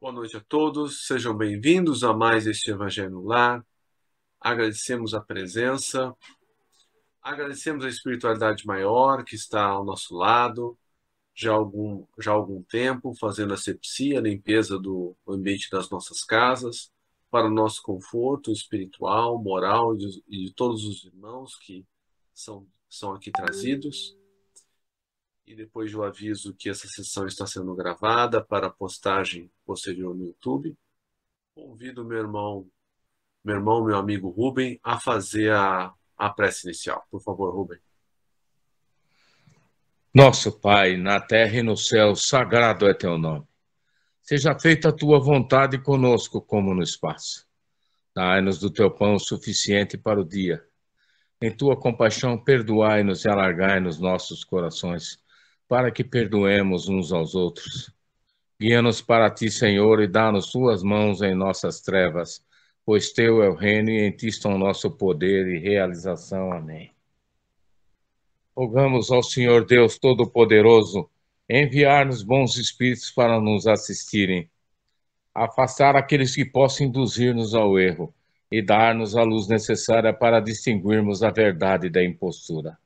Boa noite a todos, sejam bem-vindos a mais este Evangelho no Lar. Agradecemos a presença, agradecemos a espiritualidade maior que está ao nosso lado já há algum tempo, fazendo asepsia, a limpeza do ambiente das nossas casas, para o nosso conforto espiritual, moral e de todos os irmãos que são aqui trazidos. E depois do aviso que essa sessão está sendo gravada para postagem posterior no YouTube, convido meu amigo Rubem, a fazer a prece inicial. Por favor, Rubem. Nosso Pai, na terra e no céu, sagrado é teu nome. Seja feita a tua vontade conosco como no espaço. Dai-nos do teu pão suficiente para o dia. Em tua compaixão, perdoai-nos e alargai-nos nossos corações, para que perdoemos uns aos outros. Guia-nos para ti, Senhor, e dá-nos tuas mãos em nossas trevas, pois teu é o reino e em ti estão o nosso poder e realização. Amém. Rogamos ao Senhor Deus Todo-Poderoso enviar-nos bons espíritos para nos assistirem, afastar aqueles que possam induzir-nos ao erro e dar-nos a luz necessária para distinguirmos a verdade da impostura.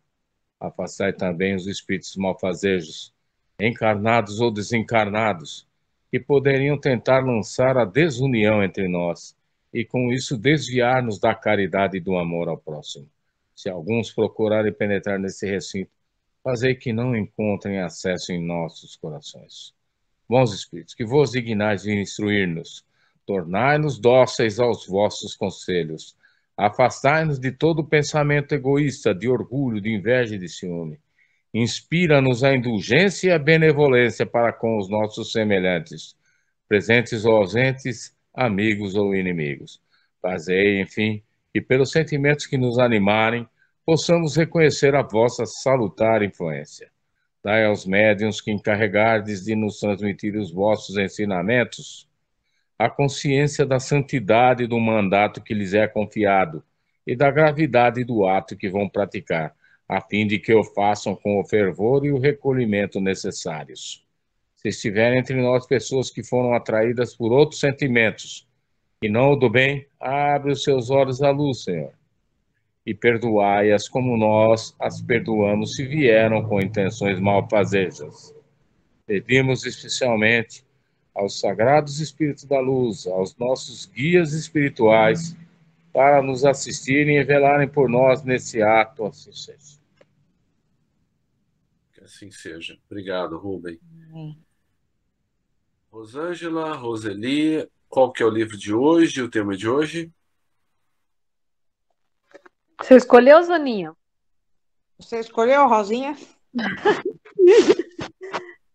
Afastai também os espíritos malfazejos, encarnados ou desencarnados, que poderiam tentar lançar a desunião entre nós e com isso desviar-nos da caridade e do amor ao próximo. Se alguns procurarem penetrar nesse recinto, fazei que não encontrem acesso em nossos corações. Bons espíritos, que vos dignais de instruir-nos, tornai-nos dóceis aos vossos conselhos, afastai-nos de todo pensamento egoísta, de orgulho, de inveja e de ciúme. Inspira-nos a indulgência e a benevolência para com os nossos semelhantes, presentes ou ausentes, amigos ou inimigos. Fazei, enfim, que pelos sentimentos que nos animarem, possamos reconhecer a vossa salutar influência. Dai aos médiuns que encarregardes de nos transmitir os vossos ensinamentos a consciência da santidade do mandato que lhes é confiado e da gravidade do ato que vão praticar, a fim de que o façam com o fervor e o recolhimento necessários. Se estiverem entre nós pessoas que foram atraídas por outros sentimentos e não o do bem, abre os seus olhos à luz, Senhor, e perdoai-as como nós as perdoamos se vieram com intenções malfazejas. Pedimos especialmente aos sagrados Espíritos da Luz, aos nossos guias espirituais, para nos assistirem e velarem por nós nesse ato, assim seja. Que assim seja. Obrigado, Rubem. Rosângela, Roseli, qual que é o livro de hoje, o tema de hoje? Você escolheu, Zaninha? Você escolheu, Rosinha?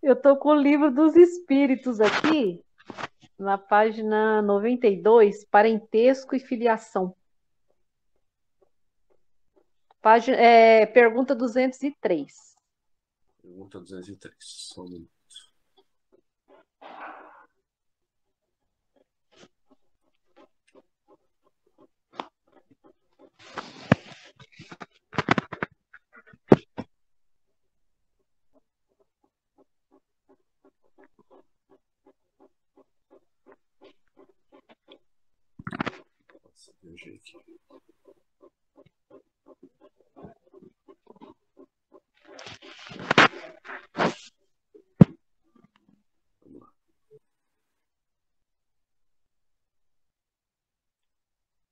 Eu estou com o livro dos Espíritos aqui, na página 92, Parentesco e Filiação. Pergunta 203. Pergunta 203. Só um minuto. Nossa, viajei aqui. Vamos lá.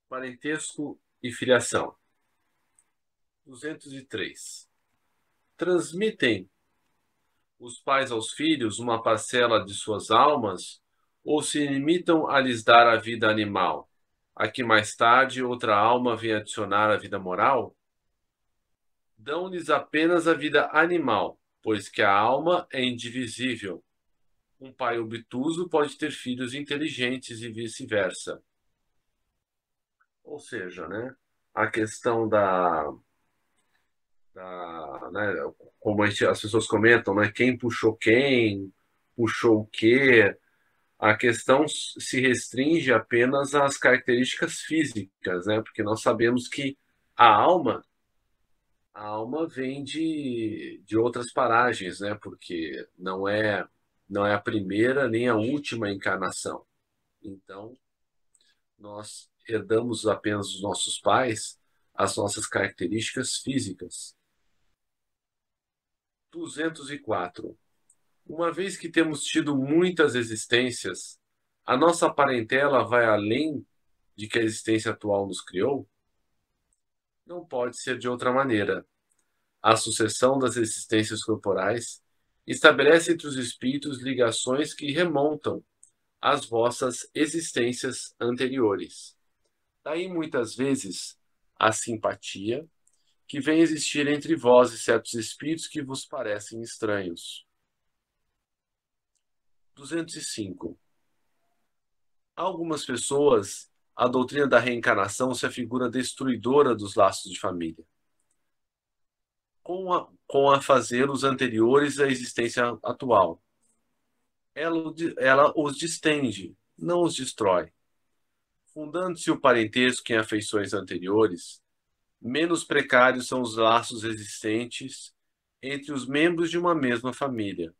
Parentesco e filiação. 203. Transmitem os pais aos filhos uma parcela de suas almas ou se limitam a lhes dar a vida animal, a que mais tarde outra alma vem adicionar a vida moral? Dão-lhes apenas a vida animal, pois que a alma é indivisível. Um pai obtuso pode ter filhos inteligentes e vice-versa. Ou seja, né, a questão né, como as pessoas comentam, né, quem puxou quem, puxou o quê, a questão se restringe apenas às características físicas, né, porque nós sabemos que a alma vem de outras paragens, né, porque não é não é a primeira nem a última encarnação. Então, nós herdamos apenas dos nossos pais as nossas características físicas. 204. Uma vez que temos tido muitas existências, a nossa parentela vai além de que a existência atual nos criou? Não pode ser de outra maneira. A sucessão das existências corporais estabelece entre os espíritos ligações que remontam às vossas existências anteriores. Daí, muitas vezes, a simpatia que vem existir entre vós e certos espíritos que vos parecem estranhos. 205. Há algumas pessoas, a doutrina da reencarnação se afigura destruidora dos laços de família, com a fazer os anteriores à existência atual. Ela os distende, não os destrói. Fundando-se o parentesco em afeições anteriores, menos precários são os laços existentes entre os membros de uma mesma família.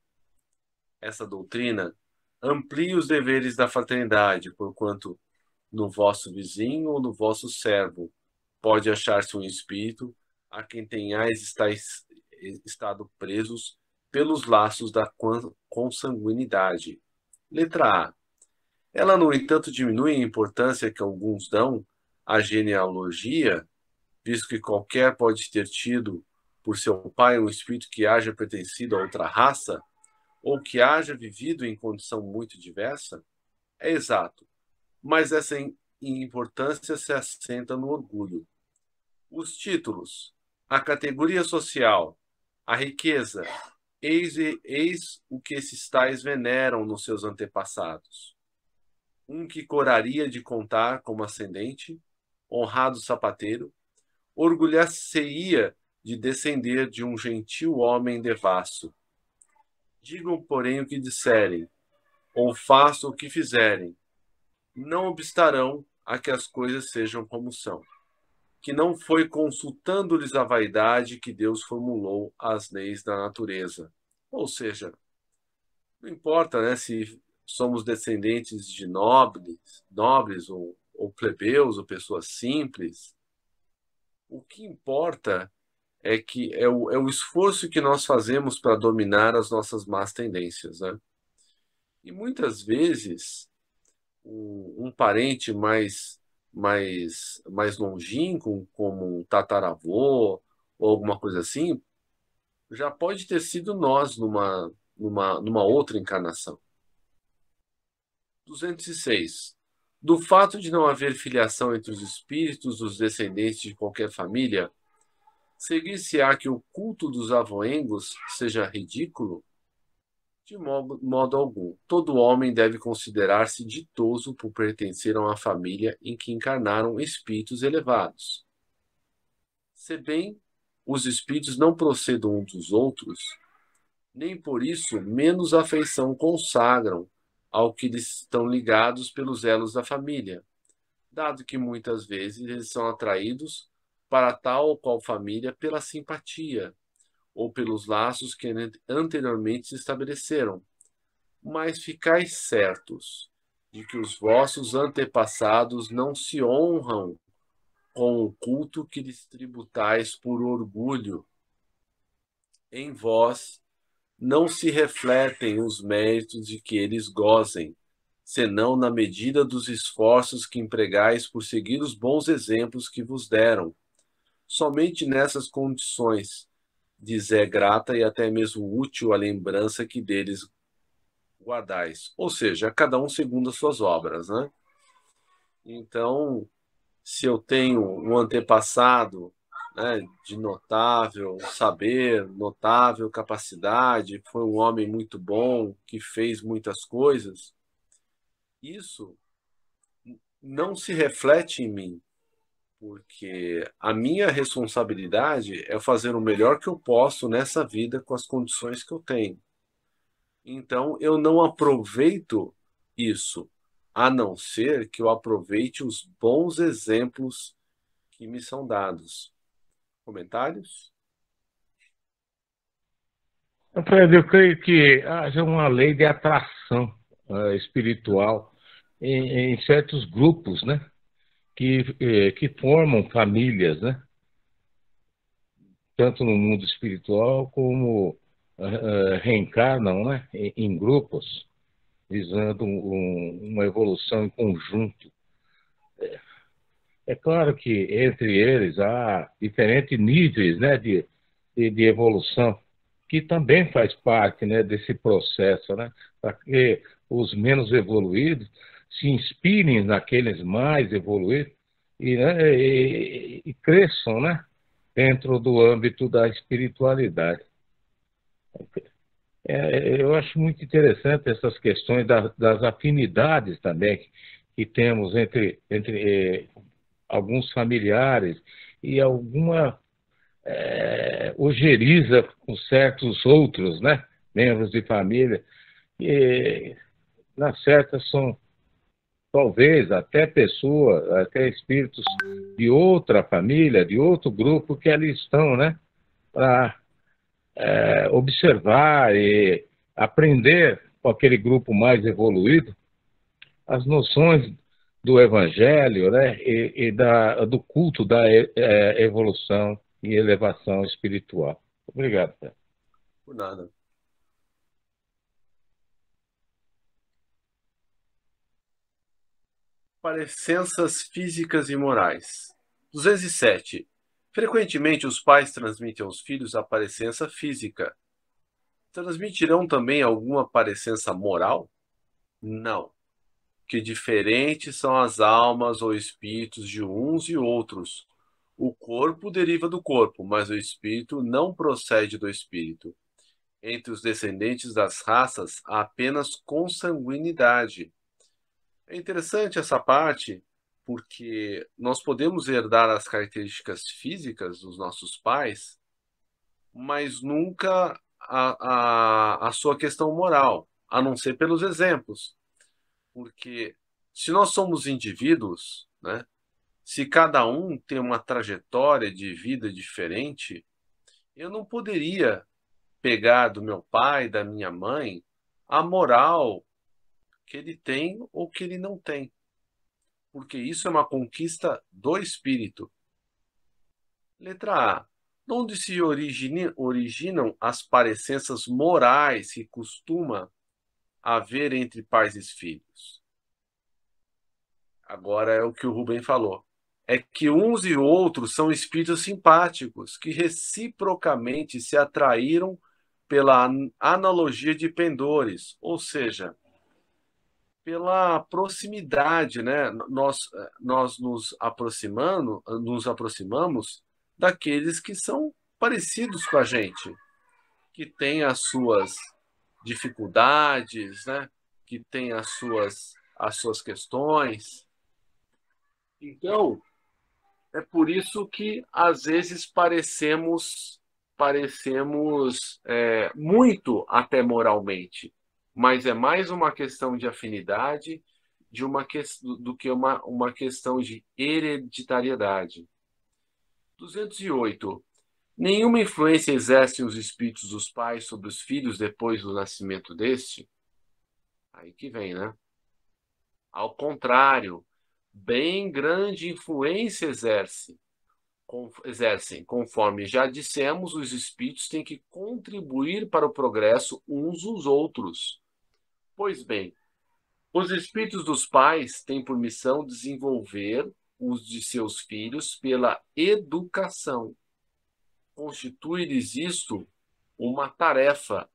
Essa doutrina amplia os deveres da fraternidade, porquanto no vosso vizinho ou no vosso servo pode achar-se um espírito a quem tenhais estado presos pelos laços da consanguinidade. Letra A. Ela, no entanto, diminui a importância que alguns dão à genealogia, visto que qualquer pode ter tido por seu pai um espírito que haja pertencido a outra raça, ou que haja vivido em condição muito diversa? É exato, mas essa importância se assenta no orgulho. Os títulos, a categoria social, a riqueza, eis o que esses tais veneram nos seus antepassados. Um que coraria de contar como ascendente, honrado sapateiro, orgulhar-se-ia de descender de um gentil homem devasso. Digam, porém, o que disserem, ou façam o que fizerem, não obstarão a que as coisas sejam como são, que não foi consultando-lhes a vaidade que Deus formulou as leis da natureza. Ou seja, não importa, né, se somos descendentes de nobres ou plebeus, ou pessoas simples, o que importa é que é o esforço que nós fazemos para dominar as nossas más tendências, né? E muitas vezes um parente mais longínquo, como um tataravô ou alguma coisa assim, já pode ter sido nós numa outra encarnação. 206. Do fato de não haver filiação entre os espíritos dos descendentes de qualquer família, seguir-se-á que o culto dos avoengos seja ridículo? De modo algum. Todo homem deve considerar-se ditoso por pertencer a uma família em que encarnaram espíritos elevados. Se bem os espíritos não procedam uns dos outros, nem por isso menos afeição consagram ao que lhes estão ligados pelos elos da família, dado que muitas vezes eles são atraídos para tal ou qual família pela simpatia ou pelos laços que anteriormente se estabeleceram. Mas ficais certos de que os vossos antepassados não se honram com o culto que lhes tributais por orgulho. Em vós não se refletem os méritos de que eles gozem, senão na medida dos esforços que empregais por seguir os bons exemplos que vos deram. Somente nessas condições lhes é grata e até mesmo útil a lembrança que deles guardais. Ou seja, cada um segundo as suas obras, né? Então, se eu tenho um antepassado, né, de notável saber, notável capacidade, foi um homem muito bom, que fez muitas coisas, isso não se reflete em mim, porque a minha responsabilidade é fazer o melhor que eu posso nessa vida com as condições que eu tenho. Então, eu não aproveito isso, a não ser que eu aproveite os bons exemplos que me são dados. Comentários? Fred, eu creio que haja uma lei de atração espiritual em certos grupos, né? Que formam famílias, né? Tanto no mundo espiritual como reencarnam, né? Em grupos, visando uma evolução em conjunto. É claro que entre eles há diferentes níveis, né, de evolução, que também faz parte, né, desse processo, né, para que os menos evoluídos se inspirem naqueles mais evoluídos e cresçam, né, dentro do âmbito da espiritualidade. Eu acho muito interessante essas questões das afinidades também que temos entre alguns familiares e alguma ojeriza com certos outros, né, membros de família, que na certa são talvez até pessoas, até espíritos de outra família, de outro grupo que ali estão, né, para observar e aprender com aquele grupo mais evoluído as noções do evangelho, né, do culto da evolução e elevação espiritual. Obrigado, Pedro. Por nada. Parecenças físicas e morais. 207. Frequentemente os pais transmitem aos filhos a parecença física. Transmitirão também alguma parecença moral? Não. Que diferentes são as almas ou espíritos de uns e outros. O corpo deriva do corpo, mas o espírito não procede do espírito. Entre os descendentes das raças há apenas consanguinidade. É interessante essa parte, porque nós podemos herdar as características físicas dos nossos pais, mas nunca a sua questão moral, a não ser pelos exemplos. Porque se nós somos indivíduos, né, se cada um tem uma trajetória de vida diferente, eu não poderia pegar do meu pai, da minha mãe, a moral que ele tem ou que ele não tem. Porque isso é uma conquista do espírito. Letra A. Onde se originam as parecenças morais que costuma haver entre pais e filhos? Agora é o que o Rubem falou. É que uns e outros são espíritos simpáticos, que reciprocamente se atraíram pela analogia de pendores, ou seja, pela proximidade, né? Nós nos aproximamos daqueles que são parecidos com a gente, que têm as suas dificuldades, né? Que têm as suas questões. Então, é por isso que às vezes parecemos muito até moralmente, mas é mais uma questão de afinidade do que uma questão de hereditariedade. 208. Nenhuma influência exercem os espíritos dos pais sobre os filhos depois do nascimento deste? Aí que vem, né? Ao contrário, bem grande influência exercem. Conforme já dissemos, os espíritos têm que contribuir para o progresso uns dos outros. Pois bem, os espíritos dos pais têm por missão desenvolver os de seus filhos pela educação. Constitui-lhes isto uma tarefa.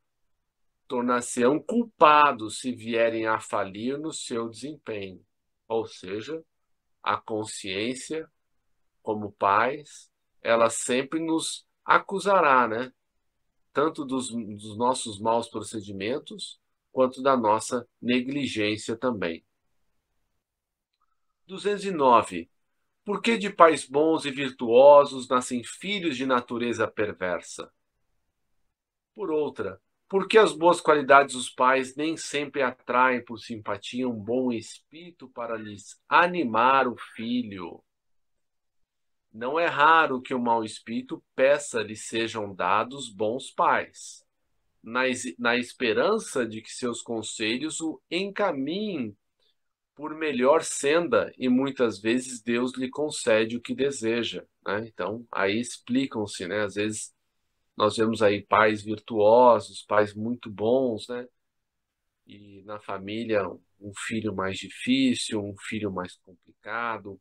Tornar-se-ão culpados se vierem a falir no seu desempenho. Ou seja, a consciência, como pais, ela sempre nos acusará, né? Tanto dos nossos maus procedimentos, quanto da nossa negligência também. 209. Por que de pais bons e virtuosos nascem filhos de natureza perversa? Por outra, por que as boas qualidades dos pais nem sempre atraem por simpatia um bom espírito para lhes animar o filho? Não é raro que o mau espírito peça lhe sejam dados bons pais. na esperança de que seus conselhos o encaminhem por melhor senda, e muitas vezes Deus lhe concede o que deseja, né? Então, aí explicam-se, né? Às vezes nós vemos aí pais virtuosos, pais muito bons, né? E na família um filho mais difícil, um filho mais complicado,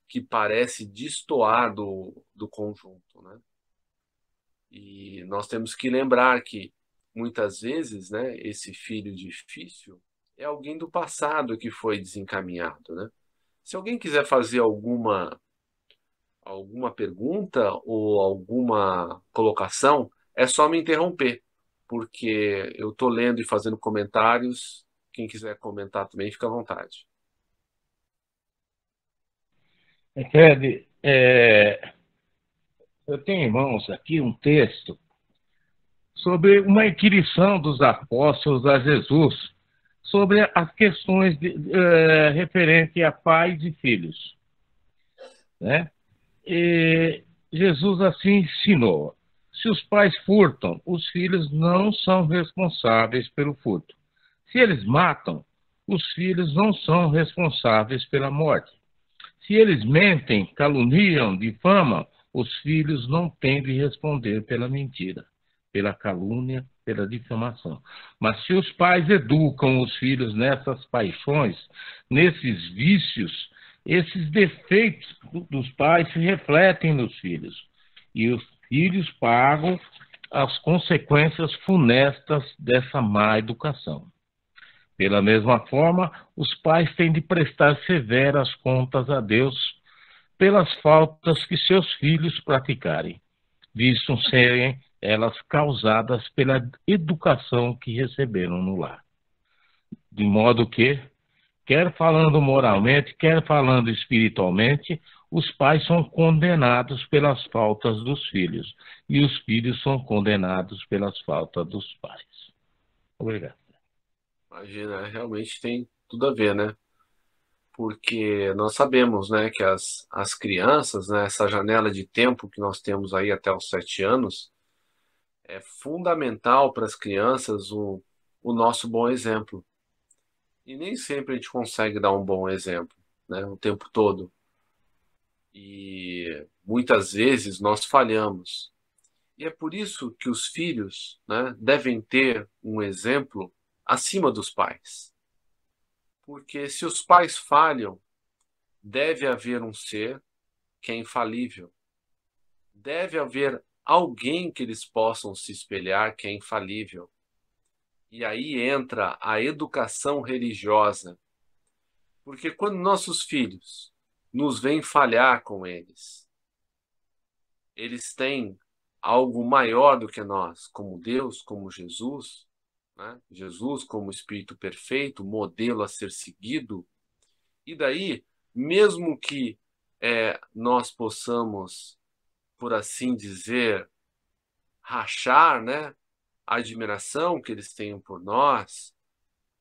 que parece destoar do conjunto, né? E nós temos que lembrar que muitas vezes, né, esse filho difícil é alguém do passado que foi desencaminhado, né? Se alguém quiser fazer alguma pergunta ou alguma colocação, é só me interromper, porque eu estou lendo e fazendo comentários. Quem quiser comentar também, fica à vontade. Fred, eu tenho em mãos aqui um texto sobre uma inquirição dos apóstolos a Jesus sobre as questões referentes a pais e filhos, né? E Jesus assim ensinou: se os pais furtam, os filhos não são responsáveis pelo furto. Se eles matam, os filhos não são responsáveis pela morte. Se eles mentem, caluniam, difamam, os filhos não têm de responder pela mentira, pela calúnia, pela difamação. Mas se os pais educam os filhos nessas paixões, nesses vícios, esses defeitos dos pais se refletem nos filhos. E os filhos pagam as consequências funestas dessa má educação. Pela mesma forma, os pais têm de prestar severas contas a Deus pelas faltas que seus filhos praticarem, visto serem elas causadas pela educação que receberam no lar. De modo que, quer falando moralmente, quer falando espiritualmente, os pais são condenados pelas faltas dos filhos, e os filhos são condenados pelas faltas dos pais. Obrigado. Imagina, realmente tem tudo a ver, né? Porque nós sabemos, né, que as crianças, né, essa janela de tempo que nós temos aí até os 7 anos, é fundamental para as crianças o nosso bom exemplo. E nem sempre a gente consegue dar um bom exemplo, né, o tempo todo. E muitas vezes nós falhamos. E é por isso que os filhos, né, devem ter um exemplo acima dos pais. Porque se os pais falham, deve haver um ser que é infalível. Deve haver alguém que eles possam se espelhar que é infalível. E aí entra a educação religiosa. Porque quando nossos filhos nos veem falhar com eles têm algo maior do que nós, como Deus, como Jesus, né? Jesus como Espírito perfeito, modelo a ser seguido. E daí, mesmo que nós possamos, por assim dizer, rachar, né, a admiração que eles tenham por nós,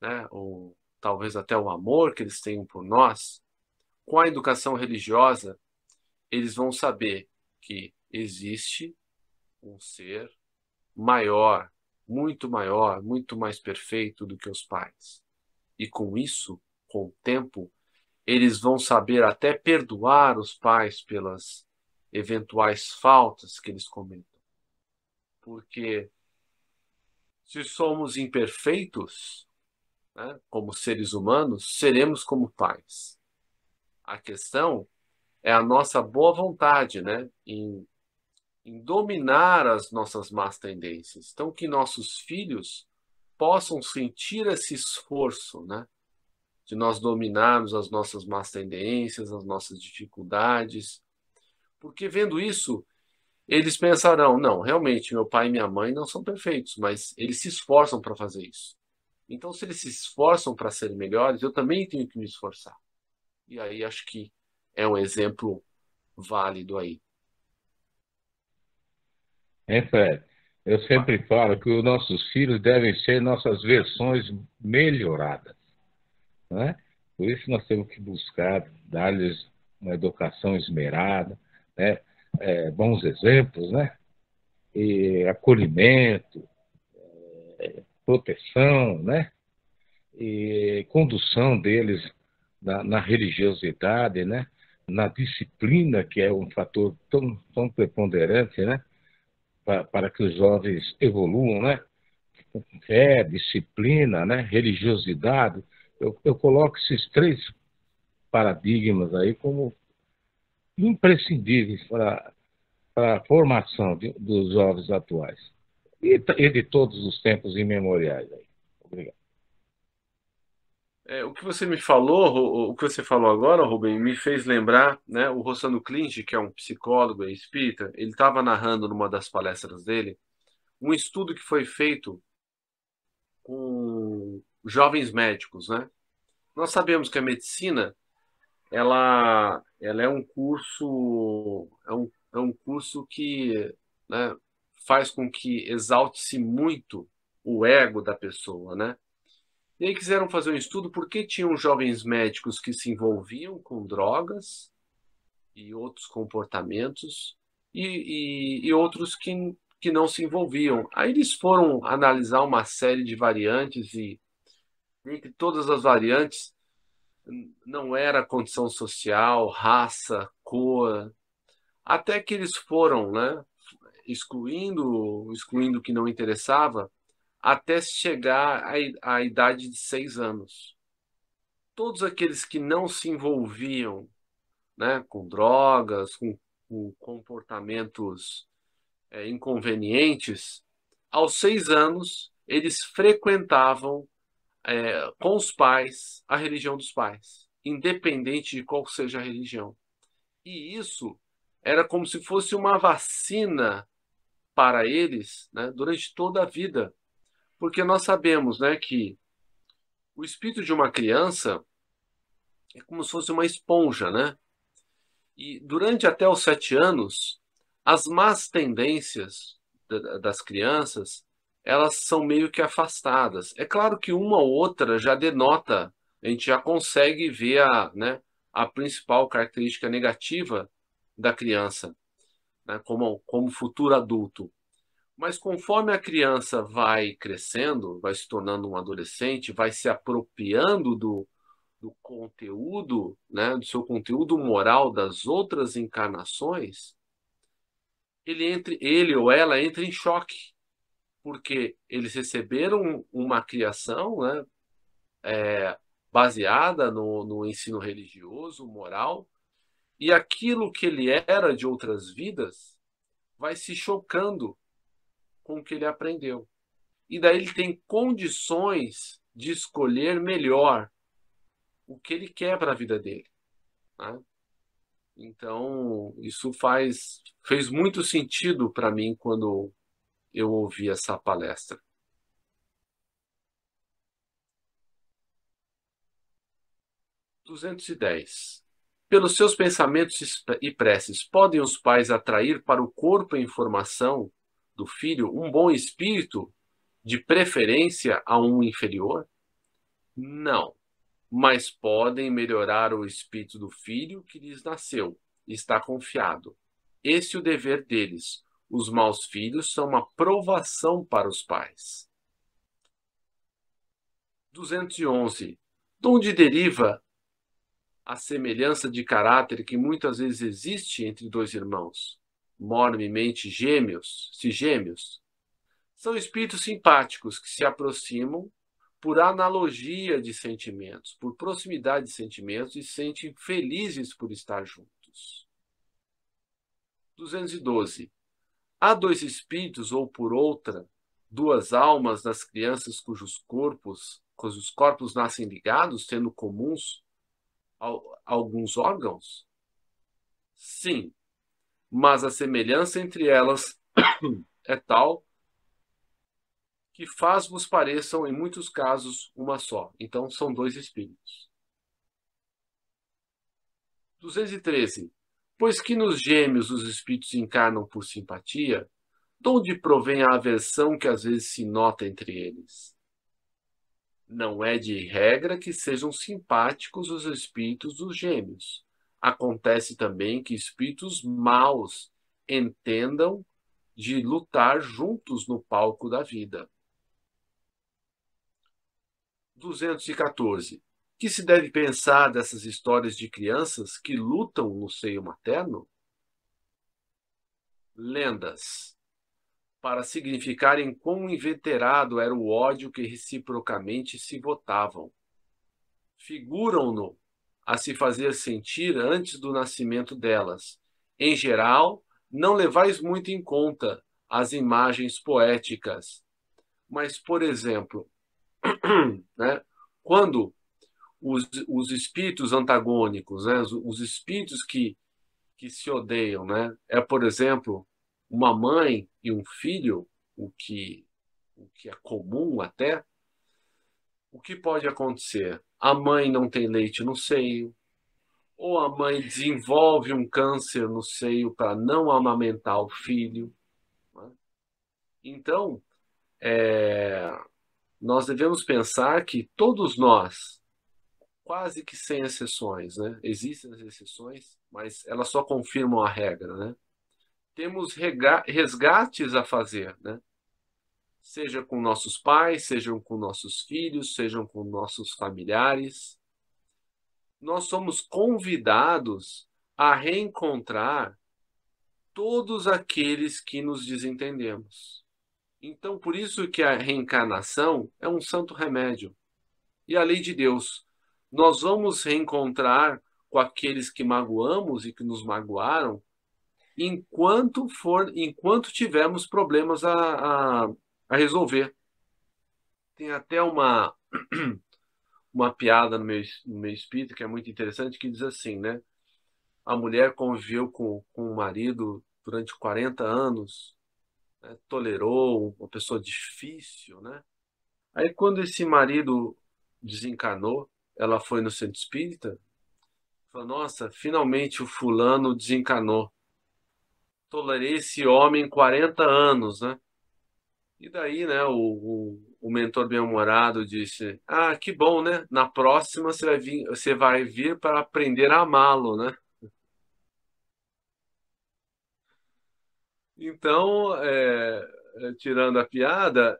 né, ou talvez até o amor que eles tenham por nós, com a educação religiosa, eles vão saber que existe um ser maior, muito mais perfeito do que os pais. E com isso, com o tempo, eles vão saber até perdoar os pais pelas eventuais faltas que eles cometam. Porque se somos imperfeitos, né, como seres humanos, seremos como pais. A questão é a nossa boa vontade, né, em dominar as nossas más tendências. Então, que nossos filhos possam sentir esse esforço, né, de nós dominarmos as nossas más tendências, as nossas dificuldades. Porque vendo isso, eles pensarão, não, realmente, meu pai e minha mãe não são perfeitos, mas eles se esforçam para fazer isso. Então, se eles se esforçam para serem melhores, eu também tenho que me esforçar. E aí acho que é um exemplo válido aí. Fred, eu sempre falo que os nossos filhos devem ser nossas versões melhoradas, né? Por isso nós temos que buscar dar-lhes uma educação esmerada, né? Bons exemplos, né? E acolhimento, proteção, né? E condução deles na religiosidade, né? Na disciplina, que é um fator tão preponderante, né? Para que os jovens evoluam, né? Fé, disciplina, né? Religiosidade. Eu coloco esses três paradigmas aí como imprescindíveis para a formação dos jovens atuais e de todos os tempos imemoriais. Aí. Obrigado. O que você me falou, o que você falou agora, Rubem, me fez lembrar, né, o Rossano Klint, que é um psicólogo e espírita, ele estava narrando numa das palestras dele um estudo que foi feito com jovens médicos, né? Nós sabemos que a medicina, ela é um curso, é um curso que, né, faz com que exalte-se muito o ego da pessoa, né? E aí quiseram fazer um estudo porque tinham jovens médicos que se envolviam com drogas e outros comportamentos e outros que não se envolviam. Aí eles foram analisar uma série de variantes e entre todas as variantes não era condição social, raça, cor, até que eles foram, né, excluindo o que não interessava, até chegar à idade de 6 anos. Todos aqueles que não se envolviam, né, com drogas, com comportamentos inconvenientes, aos 6 anos eles frequentavam com os pais a religião dos pais, independente de qual seja a religião. E isso era como se fosse uma vacina para eles, né, durante toda a vida, porque nós sabemos, né, que o espírito de uma criança é como se fosse uma esponja, né? E durante até os 7 anos, as más tendências das crianças, elas são meio que afastadas. É claro que uma ou outra já denota, a gente já consegue ver né, a principal característica negativa da criança, né, como futuro adulto. Mas conforme a criança vai crescendo, vai se tornando um adolescente, vai se apropriando do conteúdo, né, do seu conteúdo moral das outras encarnações, ele ou ela entra em choque, porque eles receberam uma criação, né, baseada no ensino religioso, moral, e aquilo que ele era de outras vidas vai se chocando com o que ele aprendeu. E daí ele tem condições de escolher melhor o que ele quer para a vida dele, né? Então, isso fez muito sentido para mim quando eu ouvi essa palestra. 210. Pelos seus pensamentos e preces, podem os pais atrair para o corpo em formação do filho um bom espírito, de preferência a um inferior? Não, mas podem melhorar o espírito do filho que lhes nasceu e está confiado. Esse é o dever deles. Os maus filhos são uma provação para os pais. 211. De onde deriva a semelhança de caráter que muitas vezes existe entre dois irmãos, mormemente gêmeos, são espíritos simpáticos que se aproximam por analogia de sentimentos, por proximidade de sentimentos e se sentem felizes por estar juntos. 212. Há dois espíritos ou por outra, duas almas nas crianças cujos corpos nascem ligados, tendo comuns alguns órgãos? Sim, mas a semelhança entre elas é tal que faz-vos pareçam, em muitos casos, uma só. Então, são dois espíritos. 213. Pois que nos gêmeos os espíritos encarnam por simpatia, de onde provém a aversão que às vezes se nota entre eles? Não é de regra que sejam simpáticos os espíritos dos gêmeos. Acontece também que espíritos maus entendam de lutar juntos no palco da vida. 214. Que se deve pensar dessas histórias de crianças que lutam no seio materno? Lendas, para significarem quão inveterado era o ódio que reciprocamente se votavam. Figuram-no a se fazer sentir antes do nascimento delas. Em geral, não levais muito em conta as imagens poéticas. Mas, por exemplo, né, quando os espíritos antagônicos, né, os espíritos que se odeiam, né, por exemplo, uma mãe e um filho, o que é comum até, o que pode acontecer? A mãe não tem leite no seio, ou a mãe desenvolve um câncer no seio para não amamentar o filho, né? Então, nós devemos pensar que todos nós, quase que sem exceções, né? Existem as exceções, mas elas só confirmam a regra, né? Temos resgates a fazer, né? Seja com nossos pais, sejam com nossos filhos, sejam com nossos familiares. Nós somos convidados a reencontrar todos aqueles que nos desentendemos. Então, por isso que a reencarnação é um santo remédio. E a lei de Deus. Nós vamos reencontrar com aqueles que magoamos e que nos magoaram enquanto tivermos problemas a resolver. Tem até uma piada no meu espírito que é muito interessante, que diz assim, né? A mulher conviveu com o marido durante 40 anos, né? Tolerou uma pessoa difícil, né? Aí quando esse marido desencarnou, ela foi no centro espírita, falou, nossa, finalmente o fulano desencarnou. Tolerei esse homem 40 anos, né? E daí, né, o mentor bem-humorado disse, ah, que bom, né? Na próxima você vai vir para aprender a amá-lo, né? Então, tirando a piada,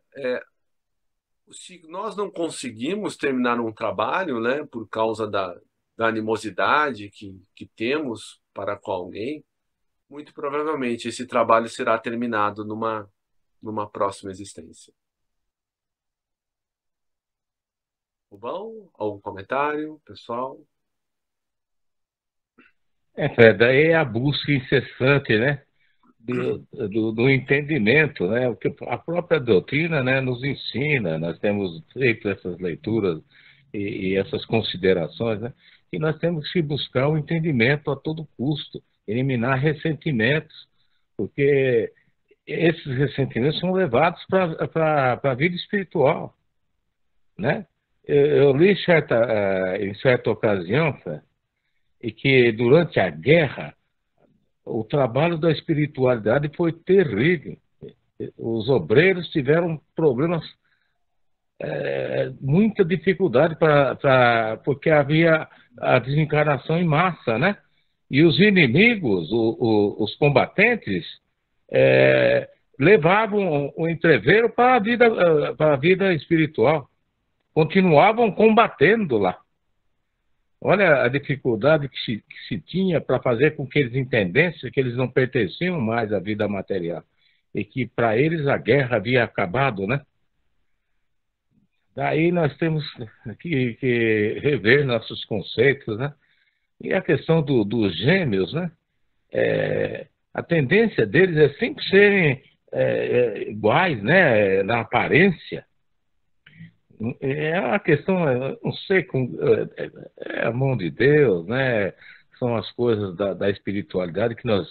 se nós não conseguimos terminar um trabalho, né, por causa da animosidade que temos para com alguém, muito provavelmente esse trabalho será terminado numa próxima existência. Tá bom? Algum comentário, pessoal? Daí é a busca incessante, né, do entendimento, né, o que a própria doutrina, né, nos ensina. Nós temos feito essas leituras e essas considerações, né, e nós temos que buscar o entendimento a todo custo, eliminar ressentimentos, porque esses ressentimentos são levados para a vida espiritual, né? Eu li em certa ocasião, e que durante a guerra o trabalho da espiritualidade foi terrível. Os obreiros tiveram problemas, muita dificuldade porque havia a desencarnação em massa, né? E os inimigos, os combatentes, levavam o entreveiro para a vida espiritual, continuavam combatendo lá. Olha a dificuldade que se tinha para fazer com que eles entendessem que eles não pertenciam mais à vida material e que para eles a guerra havia acabado, né? Daí nós temos que rever nossos conceitos, né? E a questão dos gêmeos, né? A tendência deles é sempre serem iguais, né? Na aparência. É uma questão, não sei, é a mão de Deus, né? São as coisas da espiritualidade que nós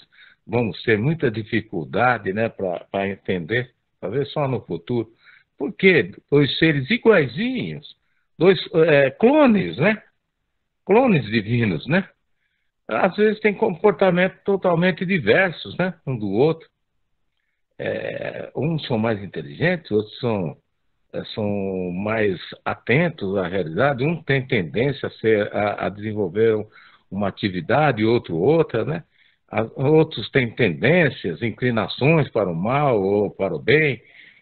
vamos ter muita dificuldade, né, para entender, talvez só no futuro. Por quê? Dois seres iguaizinhos, dois clones, né? Clones divinos, né? Às vezes tem comportamentos totalmente diversos, né? Um do outro. Uns são mais inteligentes, outros são mais atentos à realidade. Um tem tendência a desenvolver uma atividade, outro outra, né? Outros têm tendências, inclinações para o mal ou para o bem,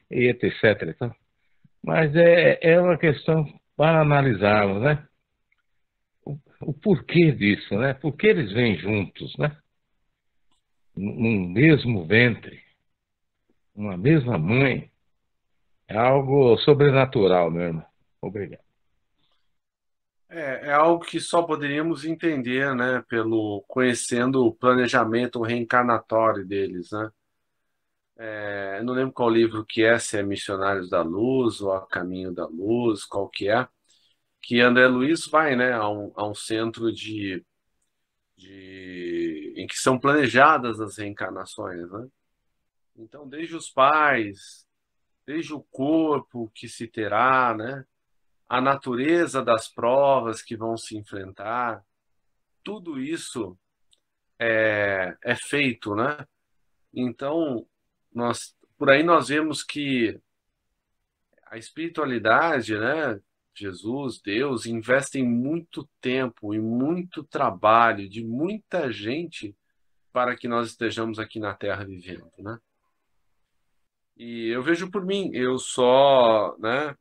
e etc. Então, mas é uma questão para analisarmos, né? O porquê disso, né? Por que eles vêm juntos, né? Num mesmo ventre, uma mesma mãe. É algo sobrenatural mesmo. Obrigado. É algo que só poderíamos entender, né, pelo conhecendo o planejamento reencarnatório deles, né? Eu não lembro qual livro que é, se é Missionários da Luz ou A Caminho da Luz, qual que André Luiz vai, né, a um centro em que são planejadas as reencarnações, né? Então, desde os pais, desde o corpo que se terá, né, a natureza das provas que vão se enfrentar, tudo isso é feito, né? Então, por aí nós vemos que a espiritualidade, né, Jesus, Deus, investem muito tempo e muito trabalho de muita gente para que nós estejamos aqui na Terra vivendo, né? E eu vejo por mim, eu só, né,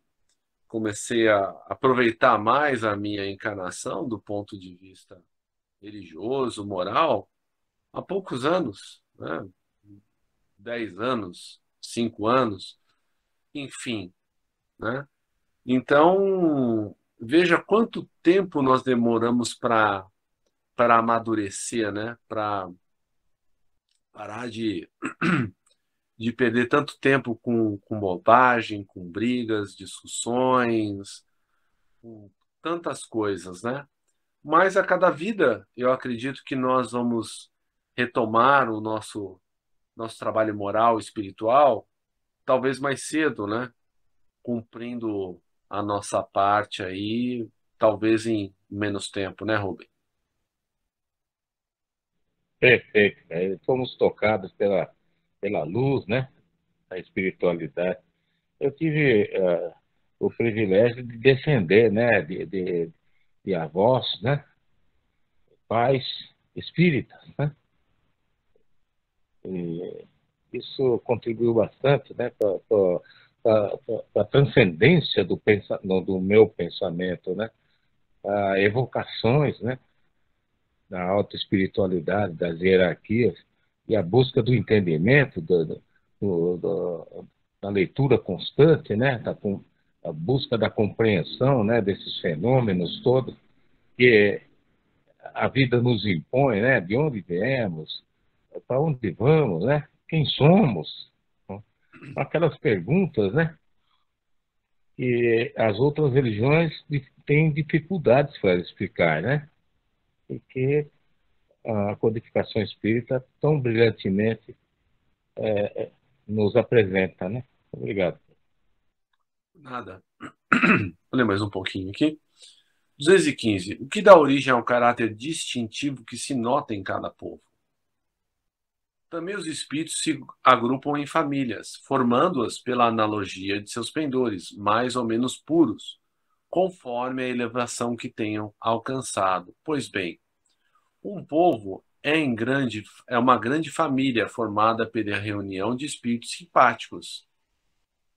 comecei a aproveitar mais a minha encarnação do ponto de vista religioso, moral, há poucos anos, né? 10 anos, 5 anos, enfim, né? Então, veja quanto tempo nós demoramos para amadurecer, né? Para parar de perder tanto tempo com bobagem, com brigas, discussões, com tantas coisas, né? Mas a cada vida, eu acredito que nós vamos retomar o nosso trabalho moral, espiritual, talvez mais cedo, né? Cumprindo a nossa parte aí, talvez em menos tempo, né, Rubem? Perfeito. Fomos tocados pela luz, né? A espiritualidade. Eu tive o privilégio de descender, né? De avós, né? Pais espíritas, né? E isso contribuiu bastante, né? Para a transcendência do meu pensamento, né? A evocações, né? Da autoespiritualidade, das hierarquias e a busca do entendimento, da leitura constante, né? A busca da compreensão, né? Desses fenômenos todos que a vida nos impõe, né? De onde viemos, para onde vamos, né? Quem somos? Aquelas perguntas, né? Que as outras religiões têm dificuldades para explicar, né? E que a codificação espírita tão brilhantemente nos apresenta, né? Obrigado. Nada. Vou ler mais um pouquinho aqui. 215. O que dá origem ao caráter distintivo que se nota em cada povo? Também os espíritos se agrupam em famílias, formando-as pela analogia de seus pendores, mais ou menos puros, conforme a elevação que tenham alcançado. Pois bem, um povo é uma grande família formada pela reunião de espíritos simpáticos.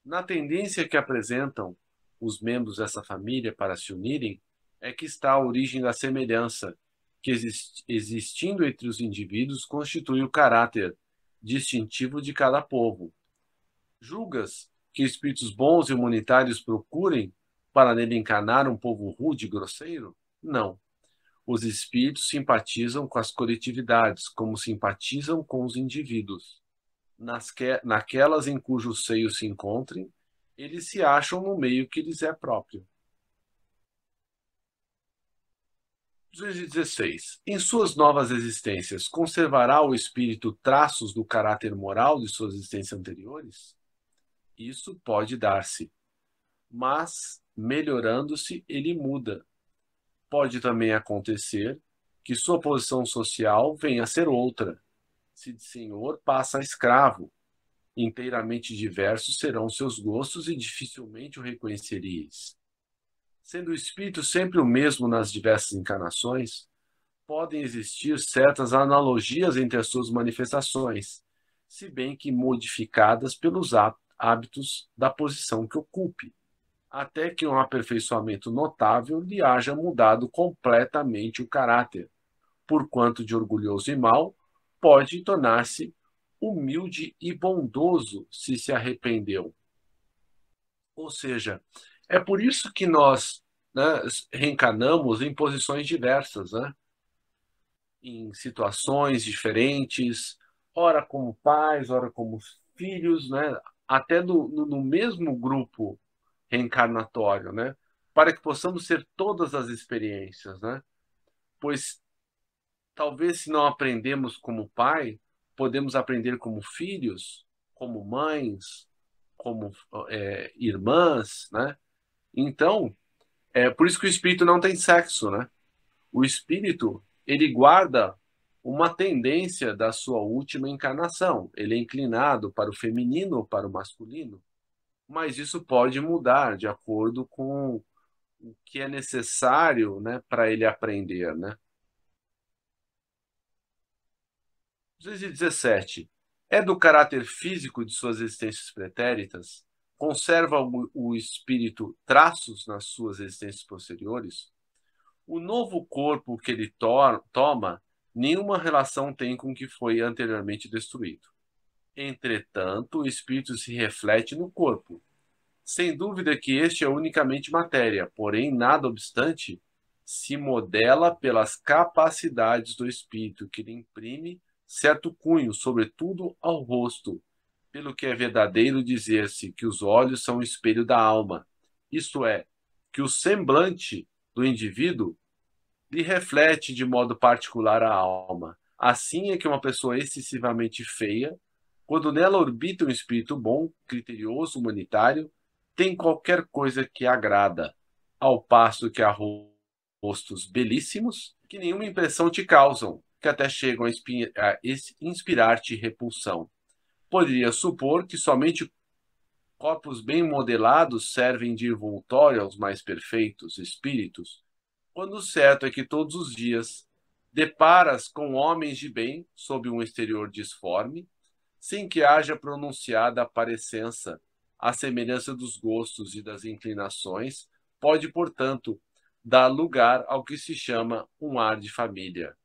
Na tendência que apresentam os membros dessa família para se unirem, é que está a origem da semelhança, que existindo entre os indivíduos constitui o caráter distintivo de cada povo. Julgas que espíritos bons e humanitários procurem para nele encarnar um povo rude e grosseiro? Não. Os espíritos simpatizam com as coletividades, como simpatizam com os indivíduos. Naquelas em cujo seio se encontrem, eles se acham no meio que lhes é próprio. 216. Em suas novas existências, conservará o espírito traços do caráter moral de suas existências anteriores? Isso pode dar-se, mas, melhorando-se, ele muda. Pode também acontecer que sua posição social venha a ser outra. Se de senhor passa a escravo, inteiramente diversos serão seus gostos e dificilmente o reconheceríeis. Sendo o espírito sempre o mesmo nas diversas encarnações, podem existir certas analogias entre as suas manifestações, se bem que modificadas pelos hábitos da posição que ocupe. até que um aperfeiçoamento notável lhe haja mudado completamente o caráter, porquanto de orgulhoso e mau pode tornar-se humilde e bondoso se arrependeu. Ou seja, é por isso que nós, né, reencarnamos em posições diversas, né? Em situações diferentes, ora como pais, ora como filhos, né? Até no mesmo grupo reencarnatório, né? Para que possamos ter todas as experiências, né? Pois talvez se não aprendemos como pai, podemos aprender como filhos, como mães, como irmãs, né? Então, é por isso que o espírito não tem sexo, né? O espírito, ele guarda uma tendência da sua última encarnação. Ele é inclinado para o feminino ou para o masculino, mas isso pode mudar de acordo com o que é necessário, né, para ele aprender, né? 217. É do caráter físico de suas existências pretéritas? Conserva o espírito traços nas suas existências posteriores? O novo corpo que ele toma nenhuma relação tem com o que foi anteriormente destruído. Entretanto, o espírito se reflete no corpo. Sem dúvida que este é unicamente matéria, porém, nada obstante, se modela pelas capacidades do espírito, que lhe imprime certo cunho, sobretudo ao rosto, pelo que é verdadeiro dizer-se que os olhos são o espelho da alma, isto é, que o semblante do indivíduo lhe reflete de modo particular a alma. Assim é que uma pessoa excessivamente feia, quando nela orbita um espírito bom, criterioso, humanitário, tem qualquer coisa que agrada, ao passo que há rostos belíssimos que nenhuma impressão te causam, que até chegam a inspirar-te repulsão. Poderia supor que somente corpos bem modelados servem de envoltório aos mais perfeitos espíritos, quando o certo é que todos os dias deparas com homens de bem sob um exterior disforme, sem que haja pronunciada a parecença, a semelhança dos gostos e das inclinações, pode, portanto, dar lugar ao que se chama um ar de família.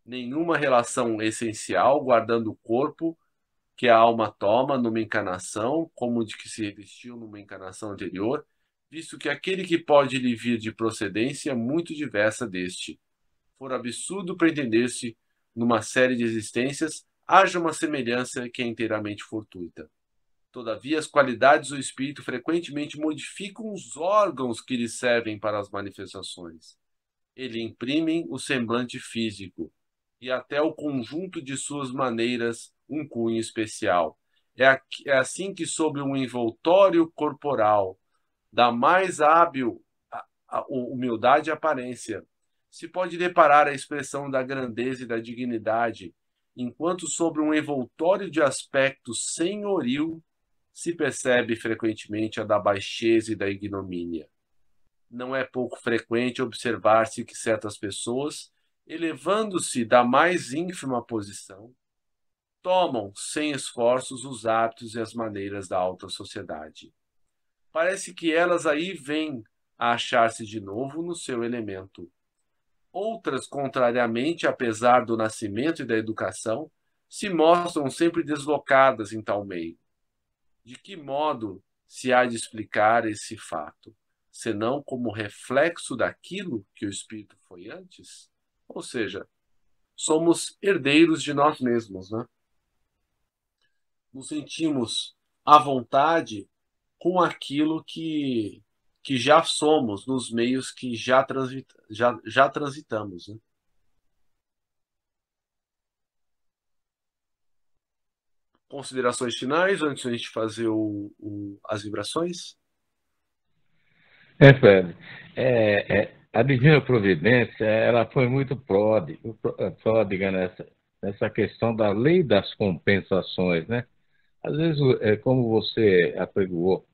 Nenhuma relação essencial guardando o corpo que a alma toma numa encarnação, como de que se revestiu numa encarnação anterior, visto que aquele que pode lhe vir de procedência é muito diversa deste. For absurdo pretender-se, numa série de existências, haja uma semelhança que é inteiramente fortuita. Todavia, as qualidades do espírito frequentemente modificam os órgãos que lhe servem para as manifestações. Ele imprime o semblante físico e até o conjunto de suas maneiras um cunho especial. É assim que, sob um envoltório corporal da mais hábil humildade e aparência, se pode deparar a expressão da grandeza e da dignidade, enquanto sobre um envoltório de aspecto senhoril se percebe frequentemente a da baixeza e da ignomínia. Não é pouco frequente observar-se que certas pessoas, elevando-se da mais ínfima posição, tomam, sem esforços, os hábitos e as maneiras da alta sociedade. Parece que elas aí vêm a achar-se de novo no seu elemento. Outras, contrariamente, apesar do nascimento e da educação, se mostram sempre deslocadas em tal meio. De que modo se há de explicar esse fato, senão como reflexo daquilo que o espírito foi antes? Ou seja, somos herdeiros de nós mesmos, né? Nos sentimos à vontade com aquilo que já somos nos meios que já transitamos, né? Considerações finais antes de a gente fazer as vibrações? Fred, a Divina Providência, ela foi muito pródiga nessa questão da lei das compensações, né? Às vezes, como você apregoou,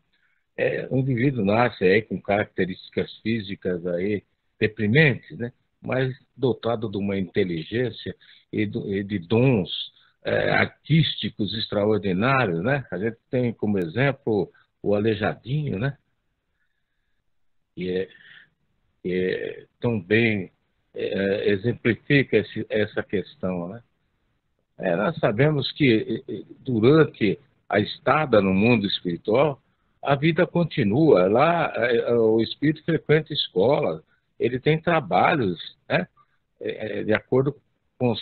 o indivíduo nasce aí com características físicas aí deprimentes, né? Mas dotado de uma inteligência e de dons artísticos extraordinários, né? A gente tem como exemplo o Aleijadinho, né? que tão bem exemplifica essa questão, né? Nós sabemos que durante a estada no mundo espiritual, a vida continua. Lá, o espírito frequenta escola, ele tem trabalhos, né? De acordo com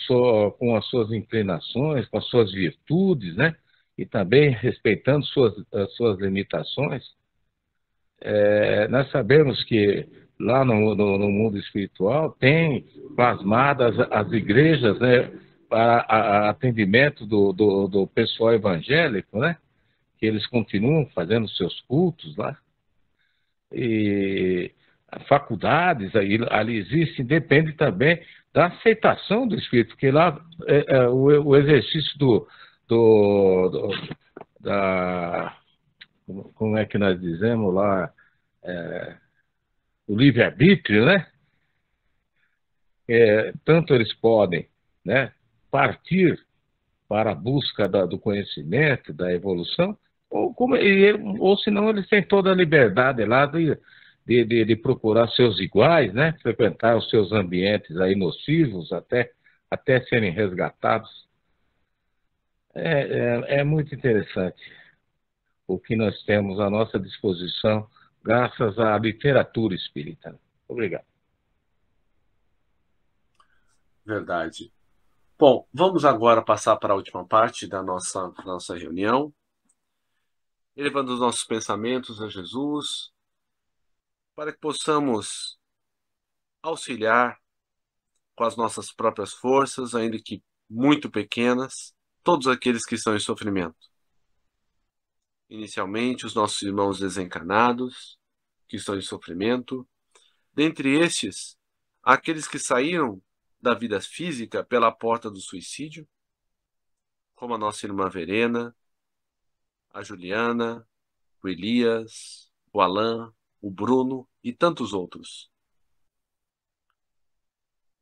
as suas inclinações, com as suas virtudes, né? E também respeitando as suas limitações. Nós sabemos que lá no mundo espiritual tem plasmadas as igrejas, né, para atendimento do pessoal evangélico, né, que eles continuam fazendo seus cultos lá. E faculdades ali existem, depende também da aceitação do espírito, porque lá o exercício da como é que nós dizemos lá, o livre-arbítrio, né? Tanto eles podem, né, partir para a busca do conhecimento, da evolução, ou senão eles têm toda a liberdade lá de procurar seus iguais, né, frequentar os seus ambientes aí nocivos até serem resgatados. É muito interessante o que nós temos à nossa disposição, graças à literatura espírita. Obrigado. Verdade. Bom, vamos agora passar para a última parte da nossa reunião, elevando os nossos pensamentos a Jesus, para que possamos auxiliar com as nossas próprias forças, ainda que muito pequenas, todos aqueles que estão em sofrimento. Inicialmente, os nossos irmãos desencarnados, que estão em sofrimento. Dentre estes, aqueles que saíram da vida física pela porta do suicídio, como a nossa irmã Verena, a Juliana, o Elias, o Alain, o Bruno e tantos outros.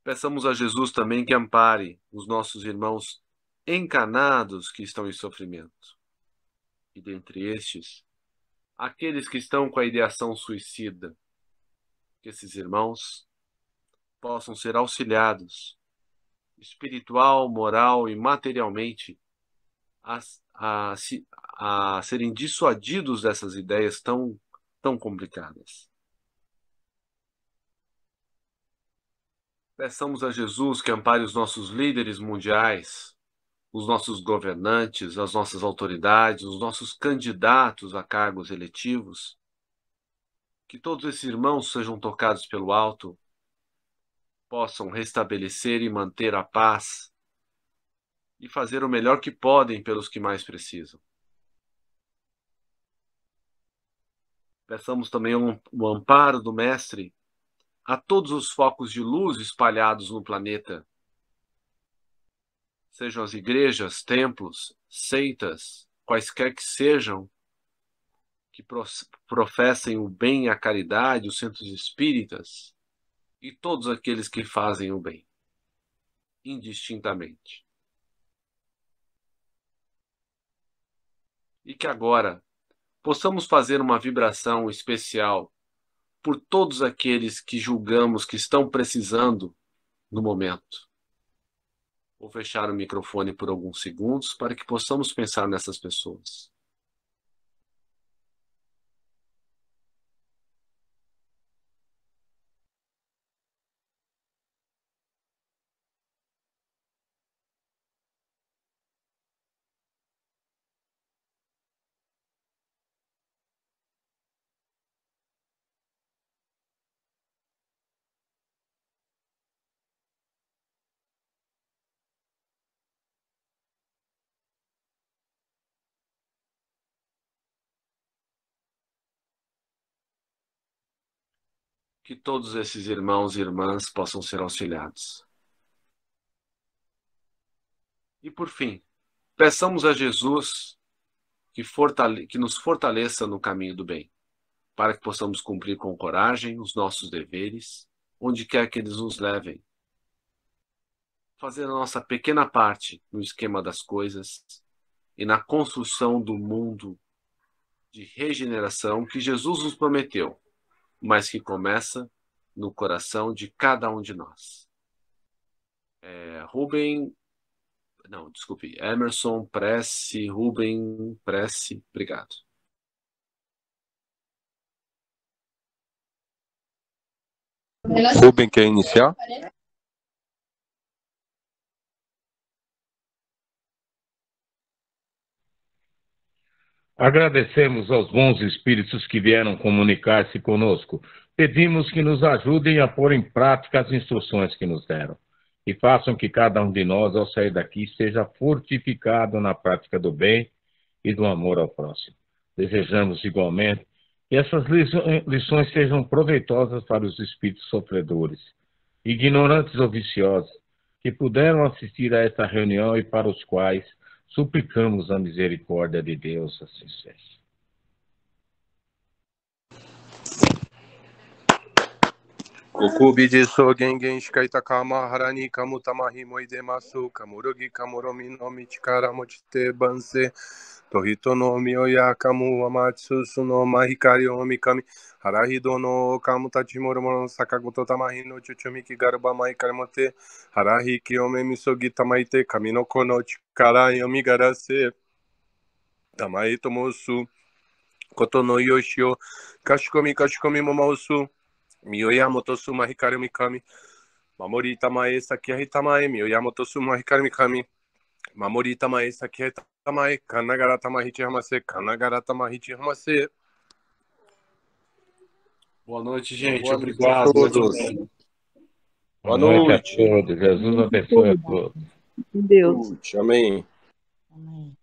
Peçamos a Jesus também que ampare os nossos irmãos encarnados que estão em sofrimento. E dentre estes, aqueles que estão com a ideação suicida, que esses irmãos possam ser auxiliados espiritual, moral e materialmente a serem dissuadidos dessas ideias tão complicadas. Peçamos a Jesus que ampare os nossos líderes mundiais, os nossos governantes, as nossas autoridades, os nossos candidatos a cargos eletivos, que todos esses irmãos sejam tocados pelo alto, possam restabelecer e manter a paz e fazer o melhor que podem pelos que mais precisam. Peçamos também o amparo do Mestre a todos os focos de luz espalhados no planeta, sejam as igrejas, templos, seitas, quaisquer que sejam, que professem o bem e a caridade, os centros espíritas e todos aqueles que fazem o bem, indistintamente. E que agora possamos fazer uma vibração especial por todos aqueles que julgamos que estão precisando no momento. Vou fechar o microfone por alguns segundos para que possamos pensar nessas pessoas. Que todos esses irmãos e irmãs possam ser auxiliados. E por fim, peçamos a Jesus que nos fortaleça no caminho do bem, para que possamos cumprir com coragem os nossos deveres, onde quer que eles nos levem. Fazer a nossa pequena parte no esquema das coisas e na construção do mundo de regeneração que Jesus nos prometeu, mas que começa no coração de cada um de nós. Emerson, Prece, Rubem, Prece, obrigado. Rubem quer iniciar? Agradecemos aos bons espíritos que vieram comunicar-se conosco. Pedimos que nos ajudem a pôr em prática as instruções que nos deram e façam que cada um de nós, ao sair daqui, seja fortificado na prática do bem e do amor ao próximo. Desejamos igualmente que essas lições sejam proveitosas para os espíritos sofredores, ignorantes ou viciosos, que puderam assistir a esta reunião e para os quais suplicamos a misericórdia de Deus, assim seja. Okubi de so gengen shikaita kama harani kamutamahi moidemasu kamurugi kamuromi no michikara mochite banse Tohito no miyoya kamu amatsu suno mahikari omikami harahido no kamutachi moromono sakagoto tamahi no chuchumi kigaruba mahikari mote harahi kiyome misogi tamaite kami no kono chikara yomigarase tamae tomosu koto no yoshio kashikomi momosu miyoya motosu mahikari mikami mamori tamae sakiahi tamae miyoya motosu mahikari mikami Mamori tamae sakiahi tamae kanagara tamahichi hamase kanagara tamahichi hamase. Boa noite, gente. Boa noite Obrigado. a todos. Boa noite a todos. Jesus abençoe a todos. Deus. Amém. Amém.